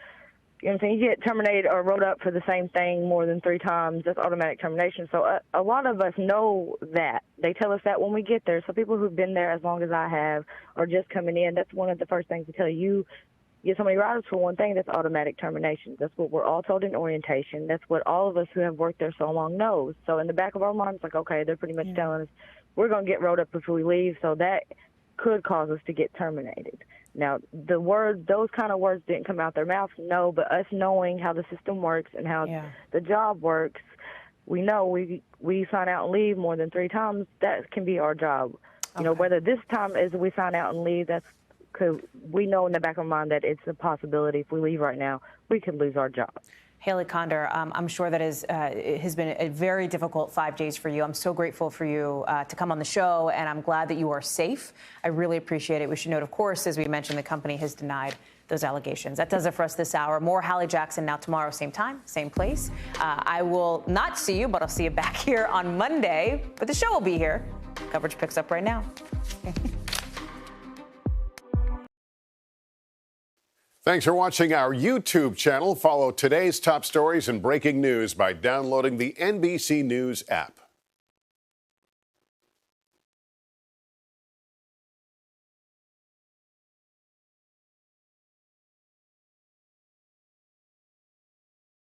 you know what I'm saying, you get terminated or wrote up for the same thing more than 3 times, that's automatic termination. So a lot of us know that. They tell us that when we get there. So people who've been there as long as I have, or just coming in, that's one of the first things to tell you. Get so many riders for one thing, that's automatic termination. That's what we're all told in orientation. That's what all of us who have worked there so long knows. So in the back of our minds, like, okay, they're pretty much telling us we're going to get rolled up if we leave, so that could cause us to get terminated. Now, those kind of words didn't come out their mouths, no, but us knowing how the system works and how the job works, we know we sign out and leave more than 3 times, that can be our job. Okay. Whether this time is we sign out and leave, that's because we know in the back of our mind that it's a possibility. If we leave right now, we could lose our job. Haley Condor, I'm sure that it has been a very difficult 5 days for you. I'm so grateful for you to come on the show, and I'm glad that you are safe. I really appreciate it. We should note, of course, as we mentioned, the company has denied those allegations. That does it for us this hour. More Hallie Jackson now tomorrow, same time, same place. I will not see you, but I'll see you back here on Monday. But the show will be here. Coverage picks up right now. Thanks for watching our YouTube channel. Follow today's top stories and breaking news by downloading the NBC News app.